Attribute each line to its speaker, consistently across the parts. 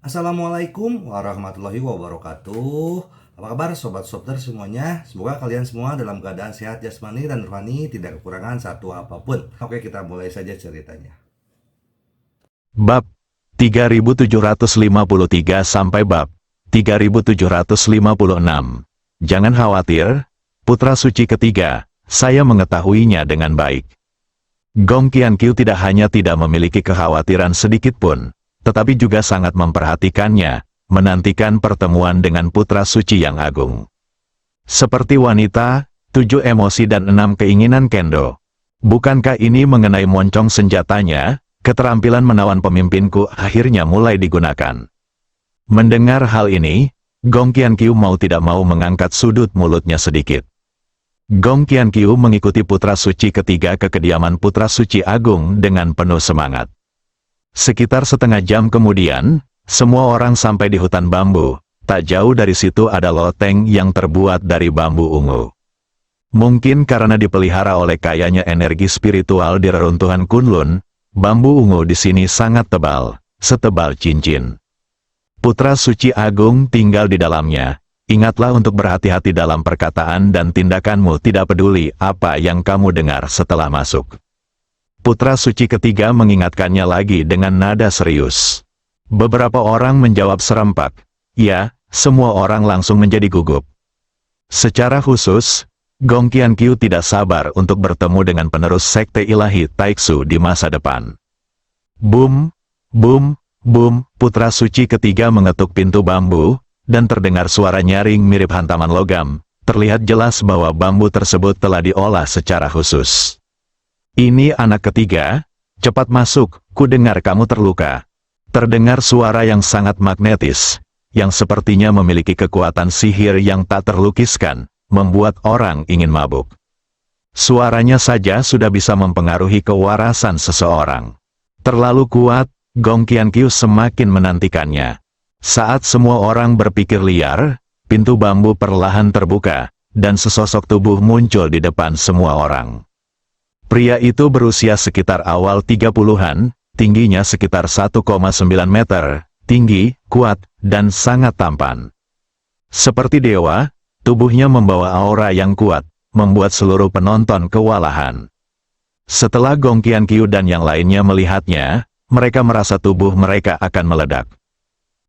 Speaker 1: Assalamualaikum warahmatullahi wabarakatuh. Apa kabar sobat Sopter semuanya? Semoga kalian semua dalam keadaan sehat jasmani dan rohani, tidak kekurangan satu apapun. Oke, kita mulai saja ceritanya.
Speaker 2: Bab 3753 sampai bab 3756. Jangan khawatir, putra suci ketiga, saya mengetahuinya dengan baik. Gong Qianqiu tidak hanya tidak memiliki kekhawatiran sedikit pun, tetapi juga sangat memperhatikannya, menantikan pertemuan dengan putra suci yang agung. Seperti wanita, 7 emosi dan 6 keinginan kendo. Bukankah ini mengenai moncong senjatanya? Keterampilan menawan pemimpinku akhirnya mulai digunakan. Mendengar hal ini, Gong Qianqiu mau tidak mau mengangkat sudut mulutnya sedikit. Gong Qianqiu mengikuti putra suci ketiga ke kediaman putra suci agung dengan penuh semangat. Sekitar setengah jam kemudian, semua orang sampai di hutan bambu. Tak jauh dari situ ada loteng yang terbuat dari bambu ungu. Mungkin karena dipelihara oleh kayanya energi spiritual di reruntuhan Kunlun, bambu ungu di sini sangat tebal, setebal cincin. Putra suci agung tinggal di dalamnya. Ingatlah untuk berhati-hati dalam perkataan dan tindakanmu, tidak peduli apa yang kamu dengar setelah masuk. Putra suci ketiga mengingatkannya lagi dengan nada serius. Beberapa orang menjawab serempak. Ya, semua orang langsung menjadi gugup. Secara khusus, Gong Qianqiu tidak sabar untuk bertemu dengan penerus sekte ilahi Taixu di masa depan. Bum, bum, bum, putra suci ketiga mengetuk pintu bambu, dan terdengar suara nyaring mirip hantaman logam. Terlihat jelas bahwa bambu tersebut telah diolah secara khusus. Ini anak ketiga, cepat masuk, ku dengar kamu terluka. Terdengar suara yang sangat magnetis, yang sepertinya memiliki kekuatan sihir yang tak terlukiskan, membuat orang ingin mabuk. Suaranya saja sudah bisa mempengaruhi kewarasan seseorang. Terlalu kuat, Gong Qianqiu semakin menantikannya. Saat semua orang berpikir liar, pintu bambu perlahan terbuka, dan sesosok tubuh muncul di depan semua orang. Pria itu berusia sekitar awal 30-an, tingginya sekitar 1,9 meter, tinggi, kuat, dan sangat tampan. Seperti dewa, tubuhnya membawa aura yang kuat, membuat seluruh penonton kewalahan. Setelah Gong Qianqiu dan yang lainnya melihatnya, mereka merasa tubuh mereka akan meledak.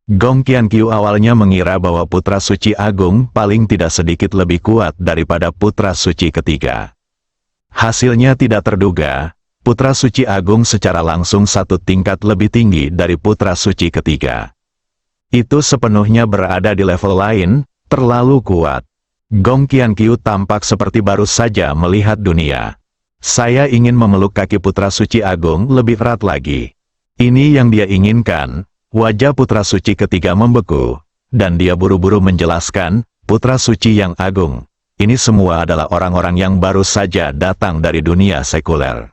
Speaker 2: Gong Qianqiu awalnya mengira bahwa putra suci agung paling tidak sedikit lebih kuat daripada putra suci ketiga. Hasilnya tidak terduga, putra suci agung secara langsung satu tingkat lebih tinggi dari putra suci ketiga. Itu sepenuhnya berada di level lain, terlalu kuat. Gong Qianqiu tampak seperti baru saja melihat dunia. Saya ingin memeluk kaki putra suci agung lebih erat lagi. Ini yang dia inginkan. Wajah putra suci ketiga membeku, dan dia buru-buru menjelaskan, putra suci yang agung. Ini semua adalah orang-orang yang baru saja datang dari dunia sekuler.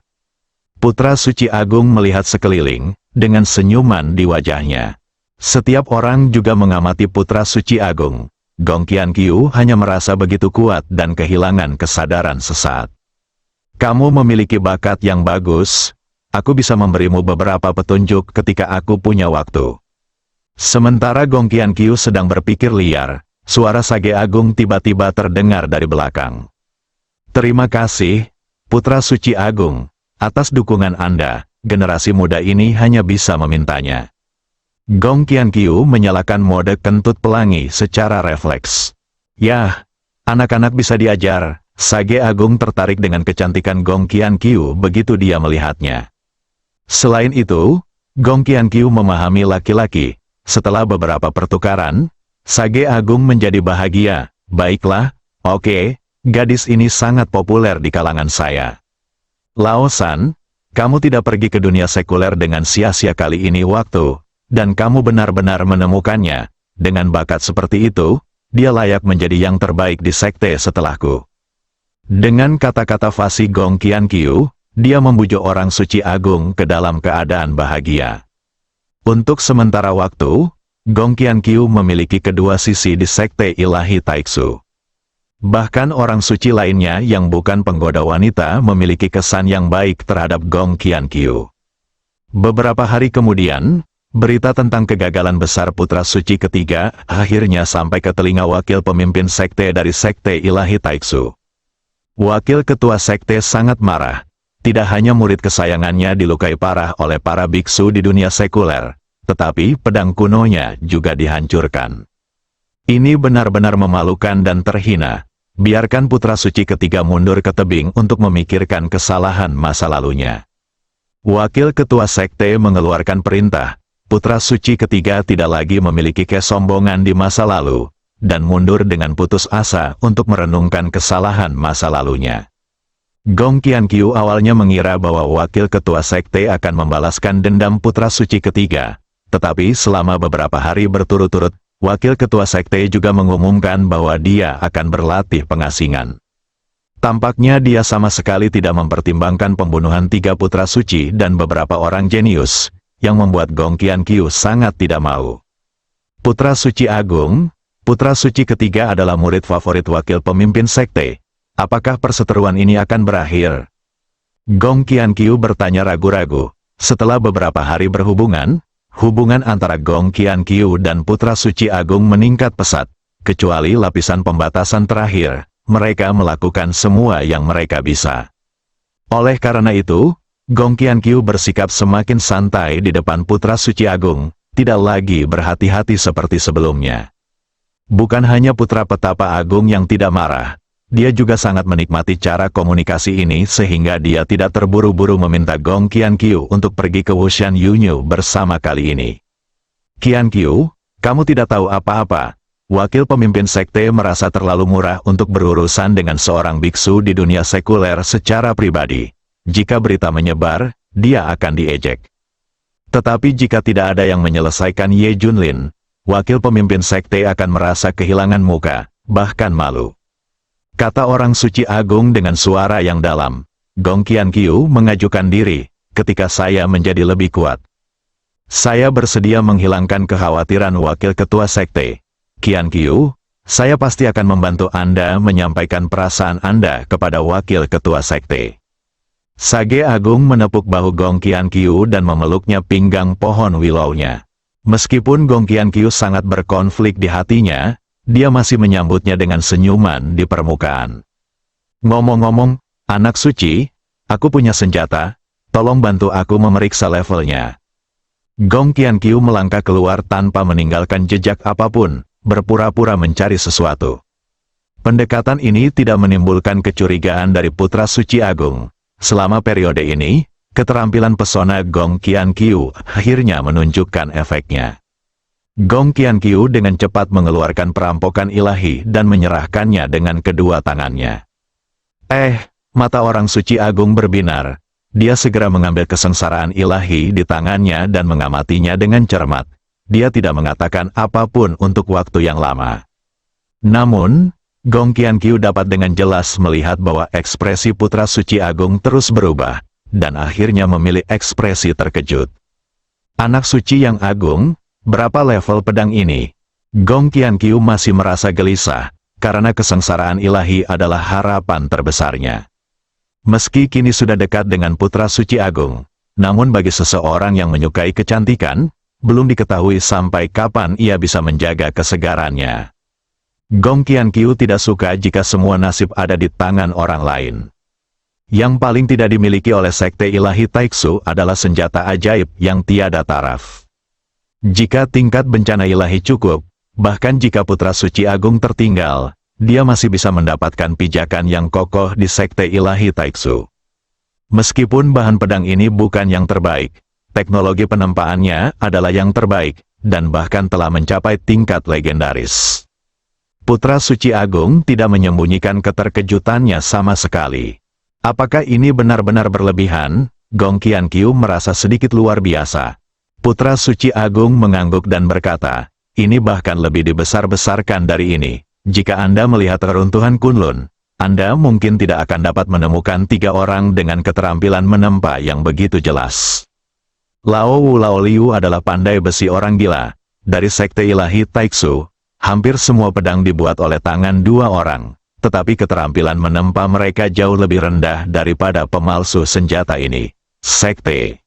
Speaker 2: Putra suci agung melihat sekeliling, dengan senyuman di wajahnya. Setiap orang juga mengamati putra suci agung. Gong Qianqiu hanya merasa begitu kuat dan kehilangan kesadaran sesaat. Kamu memiliki bakat yang bagus. Aku bisa memberimu beberapa petunjuk ketika aku punya waktu. Sementara Gong Qianqiu sedang berpikir liar, suara sage agung tiba-tiba terdengar dari belakang. Terima kasih, putra suci agung, atas dukungan Anda. Generasi muda ini hanya bisa memintanya. Gong Qianqiu menyalakan mode kentut pelangi secara refleks. Yah, anak-anak bisa diajar. Sage agung tertarik dengan kecantikan Gong Qianqiu begitu dia melihatnya. Selain itu, Gong Qianqiu memahami laki-laki. Setelah beberapa pertukaran, Sage Agung menjadi bahagia. Baiklah, oke, gadis ini sangat populer di kalangan saya. Lao San, kamu tidak pergi ke dunia sekuler dengan sia-sia kali ini waktu, dan kamu benar-benar menemukannya. Dengan bakat seperti itu, dia layak menjadi yang terbaik di sekte setelahku. Dengan kata-kata fasih Gong Qianqiu, dia membujuk orang suci agung ke dalam keadaan bahagia. Untuk sementara waktu, Gong Qianqiu memiliki kedua sisi di sekte ilahi Taixu. Bahkan orang suci lainnya yang bukan penggoda wanita memiliki kesan yang baik terhadap Gong Qianqiu. Beberapa hari kemudian, Berita tentang kegagalan besar putra suci ketiga akhirnya sampai ke telinga wakil pemimpin sekte dari sekte ilahi Taiksu. Wakil ketua sekte sangat marah. Tidak hanya murid kesayangannya dilukai parah oleh para biksu di dunia sekuler, tetapi pedang kunonya juga dihancurkan. Ini benar-benar memalukan dan terhina. Biarkan putra suci ketiga mundur ke tebing untuk memikirkan kesalahan masa lalunya. Wakil ketua sekte mengeluarkan perintah. Putra suci ketiga tidak lagi memiliki kesombongan di masa lalu, dan mundur dengan putus asa untuk merenungkan kesalahan masa lalunya. Gong Qianqiu awalnya mengira bahwa wakil ketua sekte akan membalaskan dendam putra suci ketiga, tetapi selama beberapa hari berturut-turut, wakil ketua sekte juga mengumumkan bahwa dia akan berlatih pengasingan. Tampaknya dia sama sekali tidak mempertimbangkan pembunuhan 3 putra suci dan beberapa orang jenius, yang membuat Gong Qianqiu sangat tidak mau. Putra suci agung, putra suci ketiga adalah murid favorit wakil pemimpin sekte. Apakah perseteruan ini akan berakhir? Gong Qianqiu bertanya ragu-ragu. Setelah beberapa hari berhubungan, hubungan antara Gong Qianqiu dan putra suci agung meningkat pesat. Kecuali lapisan pembatasan terakhir, mereka melakukan semua yang mereka bisa. Oleh karena itu, Gong Qianqiu bersikap semakin santai di depan putra suci agung, tidak lagi berhati-hati seperti sebelumnya. Bukan hanya putra petapa agung yang tidak marah, dia juga sangat menikmati cara komunikasi ini sehingga dia tidak terburu-buru meminta Gong Qianqiu untuk pergi ke Wushan Yunyu bersama kali ini. Qianqiu, kamu tidak tahu apa-apa. Wakil pemimpin sekte merasa terlalu murah untuk berurusan dengan seorang biksu di dunia sekuler secara pribadi. Jika berita menyebar, dia akan diejek. Tetapi jika tidak ada yang menyelesaikan Ye Junlin, wakil pemimpin sekte akan merasa kehilangan muka, bahkan malu. Kata orang suci agung dengan suara yang dalam. Gong Qianqiu mengajukan diri, ketika saya menjadi lebih kuat. Saya bersedia menghilangkan kekhawatiran wakil ketua sekte. Qianqiu, saya pasti akan membantu Anda menyampaikan perasaan Anda kepada wakil ketua sekte. Sage agung menepuk bahu Gong Qianqiu dan memeluknya pinggang pohon willow-nya. Meskipun Gong Qianqiu sangat berkonflik di hatinya, dia masih menyambutnya dengan senyuman di permukaan. Ngomong-ngomong, anak suci, aku punya senjata, tolong bantu aku memeriksa levelnya. Gong Qianqiu melangkah keluar tanpa meninggalkan jejak apapun, berpura-pura mencari sesuatu. Pendekatan ini tidak menimbulkan kecurigaan dari putra suci agung. Selama periode ini, keterampilan pesona Gong Qianqiu akhirnya menunjukkan efeknya. Gong Qianqiu dengan cepat mengeluarkan perampokan ilahi dan menyerahkannya dengan kedua tangannya. Mata orang suci agung berbinar. Dia segera mengambil kesengsaraan ilahi di tangannya dan mengamatinya dengan cermat. Dia tidak mengatakan apapun untuk waktu yang lama. Namun, Gong Qianqiu dapat dengan jelas melihat bahwa ekspresi putra suci agung terus berubah, dan akhirnya memilih ekspresi terkejut. Anak suci yang agung, berapa level pedang ini? Gong Qianqiu masih merasa gelisah, karena kesengsaraan ilahi adalah harapan terbesarnya. Meski kini sudah dekat dengan putra suci agung, namun bagi seseorang yang menyukai kecantikan, belum diketahui sampai kapan ia bisa menjaga kesegarannya. Gong Qianqiu tidak suka jika semua nasib ada di tangan orang lain. Yang paling tidak dimiliki oleh sekte ilahi Taiksu adalah senjata ajaib yang tiada taraf. Jika tingkat bencana ilahi cukup, bahkan jika putra suci agung tertinggal, dia masih bisa mendapatkan pijakan yang kokoh di sekte ilahi Taiksu. Meskipun bahan pedang ini bukan yang terbaik, teknologi penempaannya adalah yang terbaik, dan bahkan telah mencapai tingkat legendaris. Putra suci agung tidak menyembunyikan keterkejutannya sama sekali. Apakah ini benar-benar berlebihan? Gong Qianqiu merasa sedikit luar biasa. Putra suci agung mengangguk dan berkata, ini bahkan lebih dibesar-besarkan dari ini. Jika Anda melihat keruntuhan Kunlun, Anda mungkin tidak akan dapat menemukan 3 orang dengan keterampilan menempa yang begitu jelas. Lao Wu Lao Liu adalah pandai besi orang gila. Dari sekte ilahi Taiksu, hampir semua pedang dibuat oleh tangan 2 orang, tetapi keterampilan menempa mereka jauh lebih rendah daripada pemalsu senjata ini. Sekte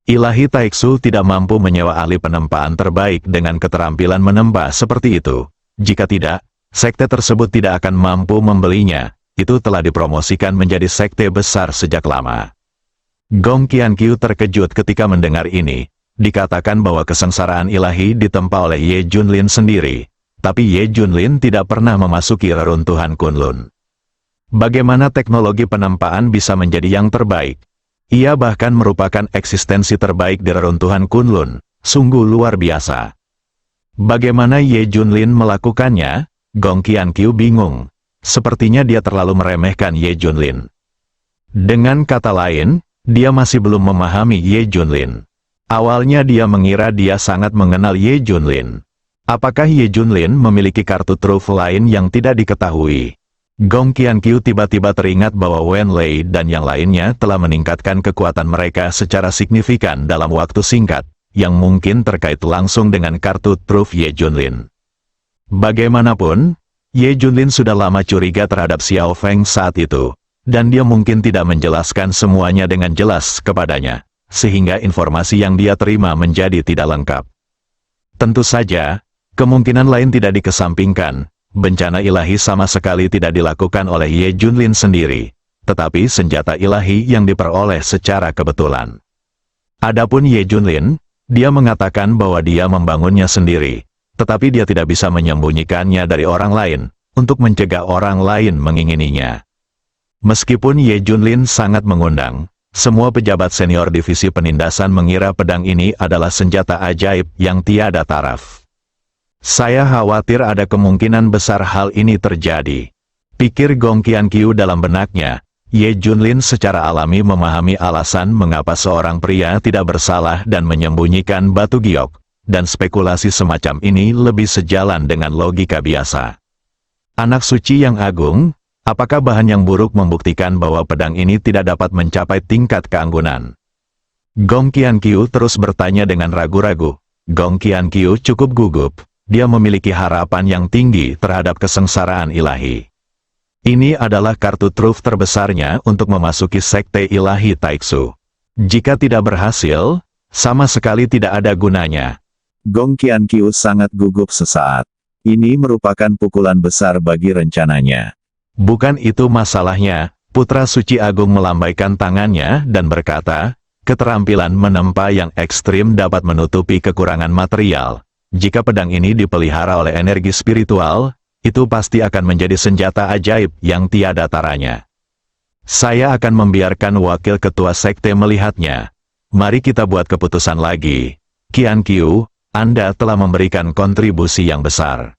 Speaker 2: Ilahi Taiksu tidak mampu menyewa ahli penempaan terbaik dengan keterampilan menempa seperti itu. Jika tidak, sekte tersebut tidak akan mampu membelinya. Itu telah dipromosikan menjadi sekte besar sejak lama. Gong Qiankyu terkejut ketika mendengar ini. Dikatakan bahwa kesengsaraan ilahi ditempa oleh Ye Junlin sendiri. Tapi Ye Junlin tidak pernah memasuki reruntuhan Kunlun. Bagaimana teknologi penempaan bisa menjadi yang terbaik? Ia bahkan merupakan eksistensi terbaik di reruntuhan Kunlun. Sungguh luar biasa. Bagaimana Ye Junlin melakukannya? Gong Qiankyu bingung. Sepertinya dia terlalu meremehkan Ye Junlin. Dengan kata lain, dia masih belum memahami Ye Junlin. Awalnya dia mengira dia sangat mengenal Ye Junlin. Apakah Ye Junlin memiliki kartu truf lain yang tidak diketahui? Gong Qiankyu tiba-tiba teringat bahwa Wen Lei dan yang lainnya telah meningkatkan kekuatan mereka secara signifikan dalam waktu singkat, yang mungkin terkait langsung dengan kartu truf Ye Junlin. Bagaimanapun, Ye Junlin sudah lama curiga terhadap Xiao Feng saat itu, dan dia mungkin tidak menjelaskan semuanya dengan jelas kepadanya, sehingga informasi yang dia terima menjadi tidak lengkap. Tentu saja, kemungkinan lain tidak dikesampingkan. Bencana ilahi sama sekali tidak dilakukan oleh Ye Junlin sendiri, tetapi senjata ilahi yang diperoleh secara kebetulan. Adapun Ye Junlin, dia mengatakan bahwa dia membangunnya sendiri, tetapi dia tidak bisa menyembunyikannya dari orang lain, untuk mencegah orang lain mengingininya. Meskipun Ye Junlin sangat mengundang, semua pejabat senior divisi penindasan mengira pedang ini adalah senjata ajaib yang tiada taraf. Saya khawatir ada kemungkinan besar hal ini terjadi. Pikir Gong Qiankyu dalam benaknya. Ye Junlin secara alami memahami alasan mengapa seorang pria tidak bersalah dan menyembunyikan batu giok, dan spekulasi semacam ini lebih sejalan dengan logika biasa. Anak suci yang agung, apakah bahan yang buruk membuktikan bahwa pedang ini tidak dapat mencapai tingkat keanggunan? Gong Qiankyu terus bertanya dengan ragu-ragu. Gong Qiankyu cukup gugup. Dia memiliki harapan yang tinggi terhadap kesengsaraan ilahi. Ini adalah kartu truf terbesarnya untuk memasuki sekte ilahi Taiksu. Jika tidak berhasil, sama sekali tidak ada gunanya.
Speaker 3: Gong Qiankyu sangat gugup sesaat. Ini merupakan pukulan besar bagi rencananya.
Speaker 2: Bukan itu masalahnya, Putra Suci Agung melambaikan tangannya dan berkata, keterampilan menempa yang ekstrim dapat menutupi kekurangan material. Jika pedang ini dipelihara oleh energi spiritual, itu pasti akan menjadi senjata ajaib yang tiada taranya. Saya akan membiarkan wakil ketua sekte melihatnya. Mari kita buat keputusan lagi. Qiankyu, Anda telah memberikan kontribusi yang besar.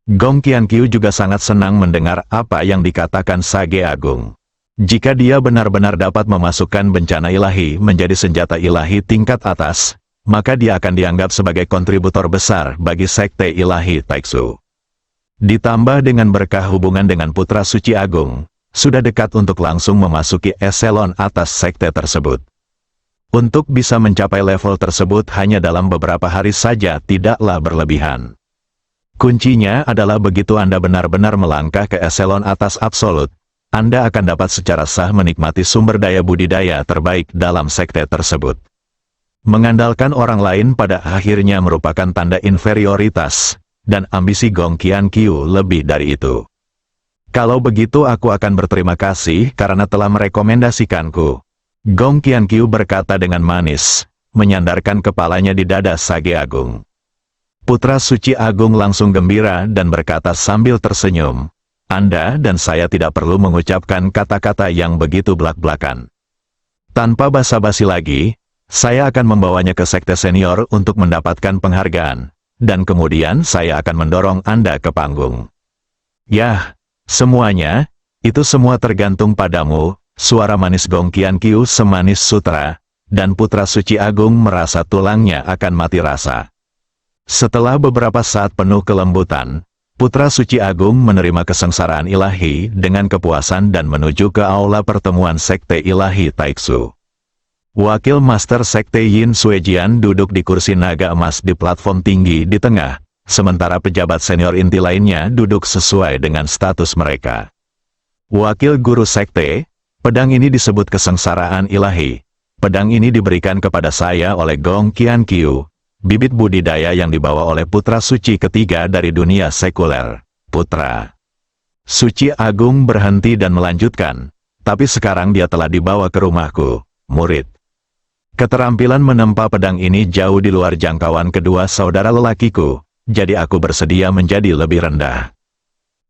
Speaker 2: Gong Qiankyu juga sangat senang mendengar apa yang dikatakan Sage Agung. Jika dia benar-benar dapat memasukkan bencana ilahi menjadi senjata ilahi tingkat atas, maka dia akan dianggap sebagai kontributor besar bagi sekte ilahi Taiksu. Ditambah dengan berkah hubungan dengan Putra Suci Agung, sudah dekat untuk langsung memasuki eselon atas sekte tersebut. Untuk bisa mencapai level tersebut hanya dalam beberapa hari saja tidaklah berlebihan. Kuncinya adalah begitu Anda benar-benar melangkah ke eselon atas absolut, Anda akan dapat secara sah menikmati sumber daya budidaya terbaik dalam sekte tersebut. Mengandalkan orang lain pada akhirnya merupakan tanda inferioritas, dan ambisi Gong Qiankyu lebih dari itu. Kalau begitu aku akan berterima kasih karena telah merekomendasikanku. Gong Qiankyu berkata dengan manis, menyandarkan kepalanya di dada Sage Agung. Putra Suci Agung langsung gembira dan berkata sambil tersenyum, Anda dan saya tidak perlu mengucapkan kata-kata yang begitu belak-belakan. Tanpa basa-basi lagi, saya akan membawanya ke sekte senior untuk mendapatkan penghargaan, dan kemudian saya akan mendorong Anda ke panggung. Yah, semuanya, itu semua tergantung padamu. Suara manis Gong Qiankyu semanis sutra, dan Putra Suci Agung merasa tulangnya akan mati rasa. Setelah beberapa saat penuh kelembutan, Putra Suci Agung menerima kesengsaraan ilahi dengan kepuasan dan menuju ke aula pertemuan sekte ilahi Taiksu. Wakil Master Sekte Yin Suejian duduk di kursi naga emas di platform tinggi di tengah, sementara pejabat senior inti lainnya duduk sesuai dengan status mereka. Wakil Guru Sekte, pedang ini disebut kesengsaraan ilahi. Pedang ini diberikan kepada saya oleh Gong Qiankyu, bibit budidaya yang dibawa oleh putra suci ketiga dari dunia sekuler. Putra Suci Agung berhenti dan melanjutkan, tapi sekarang dia telah dibawa ke rumahku, murid. Keterampilan menempa pedang ini jauh di luar jangkauan kedua saudara lelakiku, jadi aku bersedia menjadi lebih rendah.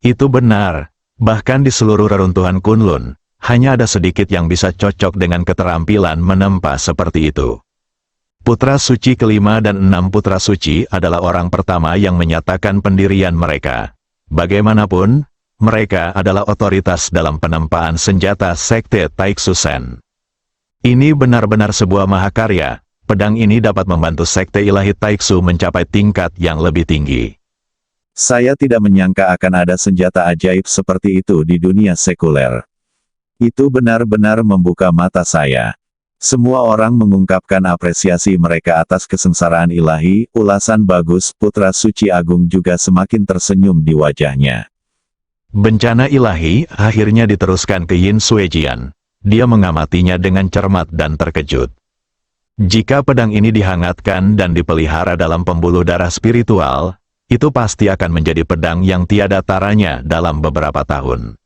Speaker 2: Itu benar, bahkan di seluruh reruntuhan Kunlun, hanya ada sedikit yang bisa cocok dengan keterampilan menempa seperti itu. Putra suci kelima dan 6 putra suci adalah orang pertama yang menyatakan pendirian mereka. Bagaimanapun, mereka adalah otoritas dalam penempaan senjata Sekte Taiksusen. Ini benar-benar sebuah mahakarya. Pedang ini dapat membantu Sekte Ilahi Taiksu mencapai tingkat yang lebih tinggi.
Speaker 3: Saya tidak menyangka akan ada senjata ajaib seperti itu di dunia sekuler. Itu benar-benar membuka mata saya. Semua orang mengungkapkan apresiasi mereka atas kesengsaraan ilahi, ulasan bagus, putra suci agung juga semakin tersenyum di wajahnya.
Speaker 2: Bencana ilahi akhirnya diteruskan ke Yin Suejian. Dia mengamatinya dengan cermat dan terkejut. Jika pedang ini dihangatkan dan dipelihara dalam pembuluh darah spiritual, itu pasti akan menjadi pedang yang tiada taranya dalam beberapa tahun.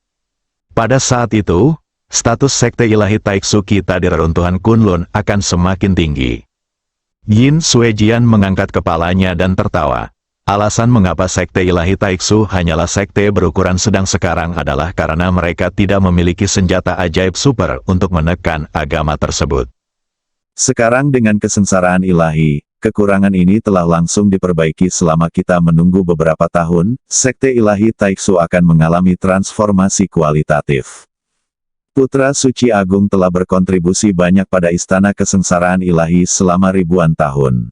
Speaker 2: Pada saat itu, status Sekte Ilahi Taiksu kita di reruntuhan Kunlun akan semakin tinggi. Yin Suejian mengangkat kepalanya dan tertawa. Alasan mengapa Sekte Ilahi Taiksu hanyalah sekte berukuran sedang sekarang adalah karena mereka tidak memiliki senjata ajaib super untuk menekan agama tersebut.
Speaker 3: Sekarang dengan kesengsaraan ilahi, kekurangan ini telah langsung diperbaiki selama kita menunggu beberapa tahun, Sekte Ilahi Taiksu akan mengalami transformasi kualitatif. Putra Suci Agung telah berkontribusi banyak pada istana kesengsaraan ilahi selama ribuan tahun.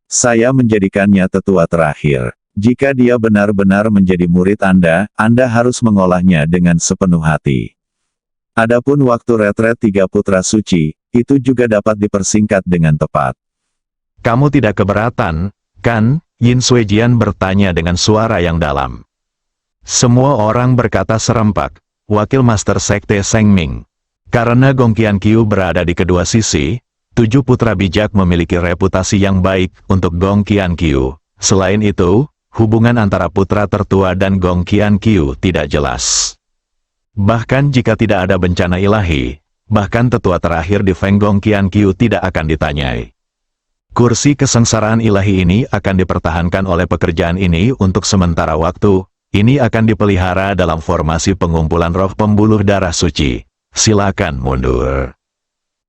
Speaker 3: Saya menjadikannya tetua terakhir. Jika dia benar-benar menjadi murid Anda harus mengolahnya dengan sepenuh hati. Adapun waktu retret 3 putra suci, itu juga dapat dipersingkat dengan tepat.
Speaker 2: Kamu tidak keberatan, kan? Yin Suejian bertanya dengan suara yang dalam. Semua orang berkata serempak. Wakil Master Sekte Sengming. Karena Gong Qiankyu berada di kedua sisi, 7 putra bijak memiliki reputasi yang baik untuk Gong Qiankyu. Selain itu, hubungan antara putra tertua dan Gong Qiankyu tidak jelas. Bahkan jika tidak ada bencana ilahi, bahkan tetua terakhir di Feng Gong Qiankyu tidak akan ditanyai. Kursi kesengsaraan ilahi ini akan dipertahankan oleh pekerjaan ini untuk sementara waktu. Ini akan dipelihara dalam formasi pengumpulan roh pembuluh darah suci. Silakan mundur.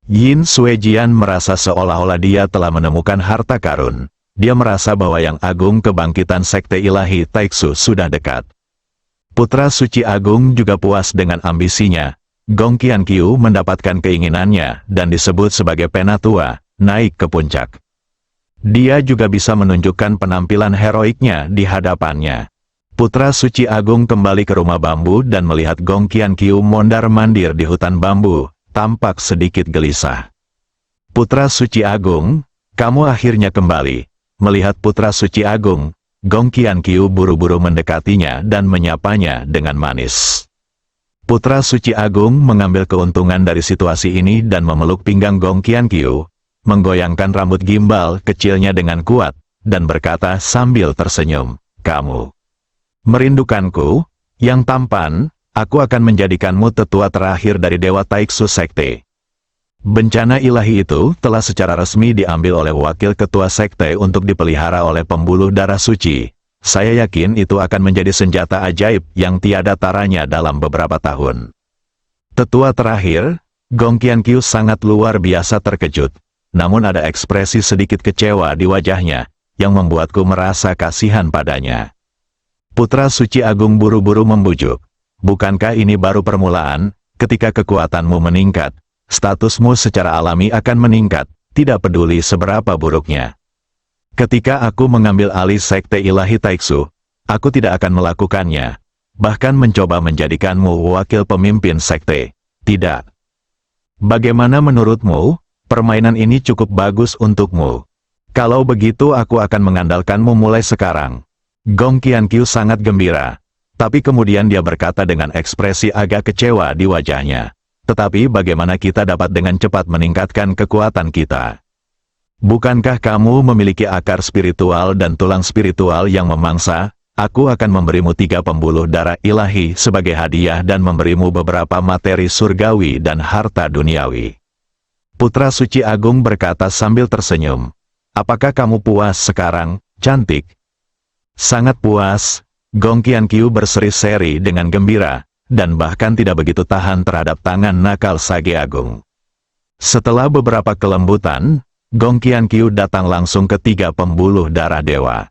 Speaker 2: Yin Suejian merasa seolah-olah dia telah menemukan harta karun. Dia merasa bahwa yang agung kebangkitan Sekte Ilahi Taiksu sudah dekat. Putra Suci Agung juga puas dengan ambisinya. Gong Qiankyu mendapatkan keinginannya dan disebut sebagai penatua, naik ke puncak. Dia juga bisa menunjukkan penampilan heroiknya di hadapannya. Putra Suci Agung kembali ke rumah bambu dan melihat Gong Qiankyu mondar-mandir di hutan bambu, tampak sedikit gelisah. Putra Suci Agung, kamu akhirnya kembali. Melihat Putra Suci Agung, Gong Qiankyu buru-buru mendekatinya dan menyapanya dengan manis. Putra Suci Agung mengambil keuntungan dari situasi ini dan memeluk pinggang Gong Qiankyu, menggoyangkan rambut gimbal kecilnya dengan kuat, dan berkata sambil tersenyum, kamu merindukanku, yang tampan, aku akan menjadikanmu tetua terakhir dari Dewa Taiksu Sekte. Bencana ilahi itu telah secara resmi diambil oleh wakil ketua sekte untuk dipelihara oleh pembuluh darah suci. Saya yakin itu akan menjadi senjata ajaib yang tiada taranya dalam beberapa tahun. Tetua terakhir, Gong Qiankyu sangat luar biasa terkejut. Namun ada ekspresi sedikit kecewa di wajahnya, yang membuatku merasa kasihan padanya. Putra Suci Agung buru-buru membujuk. Bukankah ini baru permulaan? Ketika kekuatanmu meningkat, statusmu secara alami akan meningkat, tidak peduli seberapa buruknya. Ketika aku mengambil alih Sekte Ilahi Taiksu, aku tidak akan melakukannya, bahkan mencoba menjadikanmu wakil pemimpin sekte. Tidak. Bagaimana menurutmu? Permainan ini cukup bagus untukmu. Kalau begitu aku akan mengandalkanmu mulai sekarang. Gong Qiankyu sangat gembira, tapi kemudian dia berkata dengan ekspresi agak kecewa di wajahnya. tetapi bagaimana kita dapat dengan cepat meningkatkan kekuatan kita. Bukankah kamu memiliki akar spiritual dan tulang spiritual yang memangsa? Aku akan memberimu 3 pembuluh darah ilahi sebagai hadiah dan memberimu beberapa materi surgawi dan harta duniawi. Putra Suci Agung berkata sambil tersenyum. Apakah kamu puas sekarang, cantik? Sangat puas. Gong Qianqiu berseri-seri dengan gembira, dan bahkan tidak begitu tahan terhadap tangan nakal Sage Agung. Setelah beberapa kelembutan, Gong Qianqiu datang langsung ke 3 pembuluh darah dewa.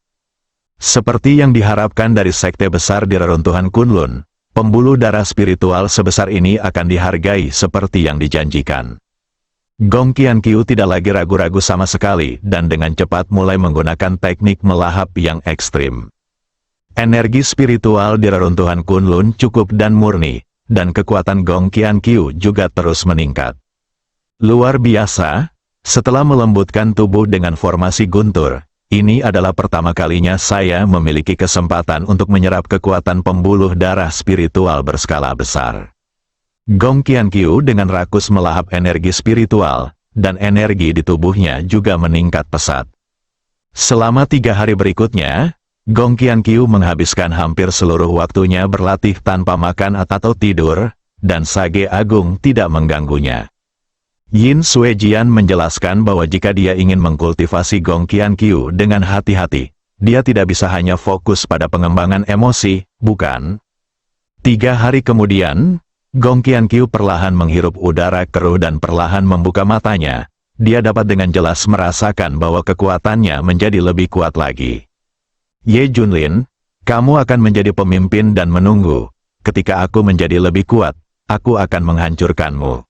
Speaker 2: Seperti yang diharapkan dari sekte besar di reruntuhan Kunlun, pembuluh darah spiritual sebesar ini akan dihargai seperti yang dijanjikan. Gong Qianqiu tidak lagi ragu-ragu sama sekali dan dengan cepat mulai menggunakan teknik melahap yang ekstrim. Energi spiritual di reruntuhan Kunlun cukup dan murni, dan kekuatan Gong Qianqiu juga terus meningkat. Luar biasa. Setelah melembutkan tubuh dengan formasi guntur, ini adalah pertama kalinya saya memiliki kesempatan untuk menyerap kekuatan pembuluh darah spiritual berskala besar. Gong Qianqiu dengan rakus melahap energi spiritual, dan energi di tubuhnya juga meningkat pesat. Selama 3 hari berikutnya, Gong Qianqiu menghabiskan hampir seluruh waktunya berlatih tanpa makan atau tidur, dan Sage Agung tidak mengganggunya. Yin Suejian menjelaskan bahwa jika dia ingin mengkultivasi Gong Qianqiu dengan hati-hati, dia tidak bisa hanya fokus pada pengembangan emosi, bukan? 3 hari kemudian, Gong Qianqiu perlahan menghirup udara keruh dan perlahan membuka matanya. Dia dapat dengan jelas merasakan bahwa kekuatannya menjadi lebih kuat lagi. Ye Junlin, kamu akan menjadi pemimpin dan menunggu. Ketika aku menjadi lebih kuat, aku akan menghancurkanmu.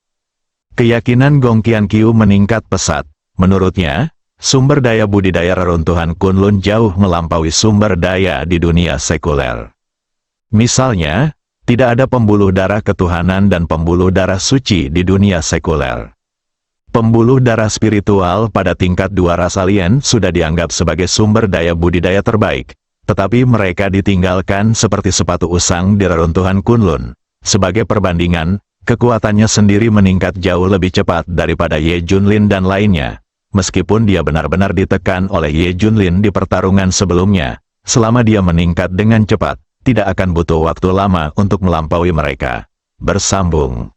Speaker 2: Keyakinan Gong Qianqiu meningkat pesat. Menurutnya, sumber daya budidaya reruntuhan Kunlun jauh melampaui sumber daya di dunia sekuler. Misalnya, tidak ada pembuluh darah ketuhanan dan pembuluh darah suci di dunia sekuler. Pembuluh darah spiritual pada tingkat 2 ras alien sudah dianggap sebagai sumber daya budidaya terbaik, tetapi mereka ditinggalkan seperti sepatu usang di reruntuhan Kunlun. Sebagai perbandingan, kekuatannya sendiri meningkat jauh lebih cepat daripada Ye Junlin dan lainnya. Meskipun dia benar-benar ditekan oleh Ye Junlin di pertarungan sebelumnya, selama dia meningkat dengan cepat, tidak akan butuh waktu lama untuk melampaui mereka. Bersambung.